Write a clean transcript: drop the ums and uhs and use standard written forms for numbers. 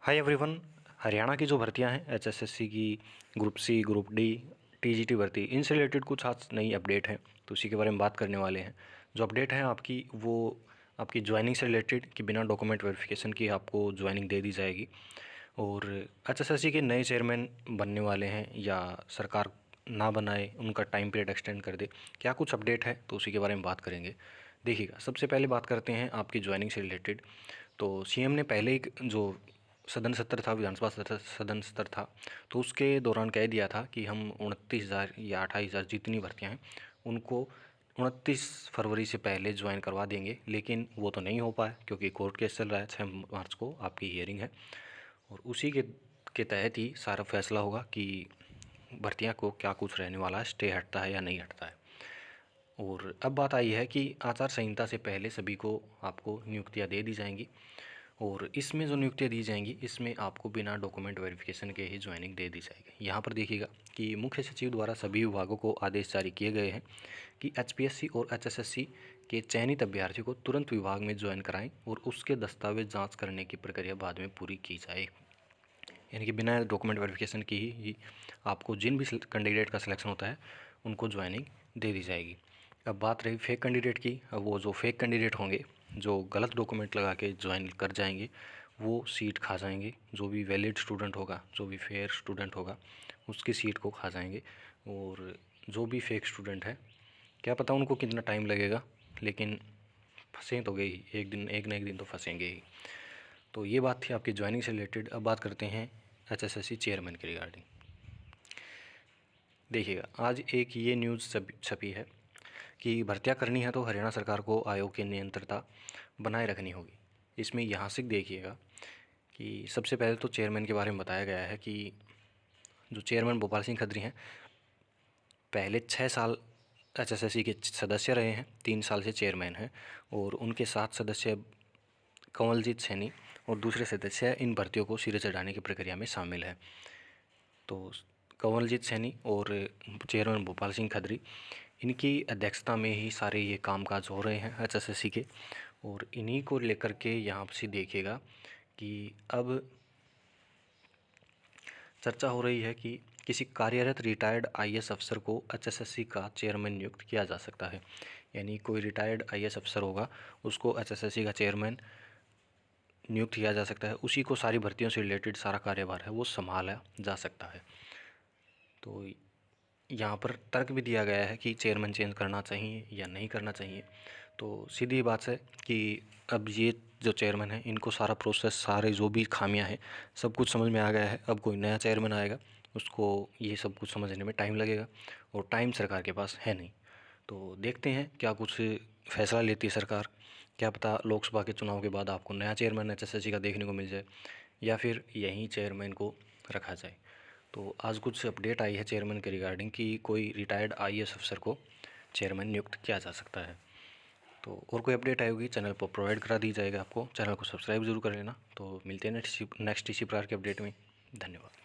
Hi everyone. Haryana की जो भर्तियां हैं एचएसएससी की group C, group D, TGT भर्ती, इनसे रिलेटेड कुछ आज नई अपडेट है, तो उसी के बारे में बात करने वाले हैं। जो अपडेट है आपकी, वो आपकी ज्वाइनिंग से रिलेटेड कि बिना डॉक्यूमेंट वेरिफिकेशन की आपको ज्वाइनिंग दे दी जाएगी। और एचएसएससी के नए चेयरमैन बनने वाले हैं या सरकार ना बनाए, उनका टाइम पीरियड एक्सटेंड कर दे, क्या कुछ अपडेट है तो उसी के बारे में बात करेंगे। देखिएगा, सबसे पहले बात करते हैं आपकी ज्वाइनिंग से रिलेटेड। तो सीएम ने पहले एक जो सदन सत्र था, विधानसभा सदन सत्र था, तो उसके दौरान कह दिया था कि हम 29,000 या 28,000 जितनी भर्तियाँ हैं उनको 29 फरवरी से पहले ज्वाइन करवा देंगे। लेकिन वो तो नहीं हो पाया क्योंकि कोर्ट केस चल रहा है। 6 मार्च को आपकी हियरिंग है और उसी के तहत ही सारा फैसला होगा कि भर्तियाँ को क्या कुछ रहने वाला है, स्टे हटता है या नहीं हटता है। और अब बात आई है कि आचार संहिता से पहले सभी को आपको नियुक्तियाँ दे दी जाएंगी और इसमें जो नियुक्तियाँ दी जाएंगी इसमें आपको बिना डॉक्यूमेंट वेरिफिकेशन के ही ज्वाइनिंग दे दी जाएगी। यहाँ पर देखिएगा कि मुख्य सचिव द्वारा सभी विभागों को आदेश जारी किए गए हैं कि एचपीएससी और एचएसएससी के चयनित अभ्यर्थियों को तुरंत विभाग में ज्वाइन कराएं और उसके दस्तावेज जाँच करने की प्रक्रिया बाद में पूरी की जाए। यानी कि बिना डॉक्यूमेंट वेरिफिकेशन की ही आपको जिन भी कैंडिडेट का सिलेक्शन होता है उनको ज्वाइनिंग दे दी जाएगी। अब बात रही फेक कैंडिडेट की। अब वो जो फेक कैंडिडेट होंगे, जो गलत डॉक्यूमेंट लगा के ज्वाइन कर जाएंगे, वो सीट खा जाएंगे। जो भी वैलिड स्टूडेंट होगा, जो भी फेयर स्टूडेंट होगा, उसकी सीट को खा जाएंगे। और जो भी फेक स्टूडेंट है, क्या पता उनको कितना टाइम लगेगा, लेकिन फंसे तो गए ही, एक दिन, एक ना एक दिन तो फंसेंगे ही। तो ये बात थी आपकी ज्वाइनिंग से रिलेटेड। अब बात करते हैं एचएसएससी चेयरमैन के रिगार्डिंग। देखिएगा, आज एक ये न्यूज़ छपी है कि भर्तियाँ करनी है तो हरियाणा सरकार को आयोग की निरंतरता बनाए रखनी होगी। इसमें यहाँ से देखिएगा कि सबसे पहले तो चेयरमैन के बारे में बताया गया है कि जो चेयरमैन भोपाल सिंह खत्री हैं, पहले 6 साल एचएसएससी के सदस्य रहे हैं, 3 साल से चेयरमैन हैं। और उनके 7 सदस्य कंवलजीत सैनी और दूसरे सदस्य इन भर्तियों को सिरे चढ़ाने की प्रक्रिया में शामिल है। तो कंवलजीत सैनी और चेयरमैन भोपाल सिंह खत्री, इनकी अध्यक्षता में ही सारे ये कामकाज हो रहे हैं एचएसएससी के। और इन्हीं को लेकर के यहाँ से देखिएगा कि अब चर्चा हो रही है कि किसी कार्यरत रिटायर्ड आईएएस अफसर को एचएसएससी का चेयरमैन नियुक्त किया जा सकता है। यानी कोई रिटायर्ड आईएएस अफसर होगा, उसको एचएसएससी का चेयरमैन नियुक्त किया जा सकता है। उसी को सारी भर्तियों से रिलेटेड सारा कार्यभार है वो संभाला जा सकता है। तो यहाँ पर तर्क भी दिया गया है कि चेयरमैन चेंज करना चाहिए या नहीं करना चाहिए। तो सीधी बात है कि अब ये जो चेयरमैन है, इनको सारा प्रोसेस, सारे जो भी खामियां हैं, सब कुछ समझ में आ गया है। अब कोई नया चेयरमैन आएगा, उसको ये सब कुछ समझने में टाइम लगेगा और टाइम सरकार के पास है नहीं। तो देखते हैं क्या कुछ फैसला लेती है सरकार। क्या पता लोकसभा के चुनाव के बाद आपको नया चेयरमैन एचएसएससी का देखने को मिल जाए या फिर यहीं चेयरमैन को रखा जाए। तो आज कुछ अपडेट आई है चेयरमैन के रिगार्डिंग कि कोई रिटायर्ड आईएएस अफसर को चेयरमैन नियुक्त किया जा सकता है। तो और कोई अपडेट आई होगी चैनल पर प्रोवाइड करा दी जाएगा आपको। चैनल को सब्सक्राइब जरूर कर लेना। तो मिलते हैं नेक्स्ट इसी प्रकार के अपडेट में। धन्यवाद।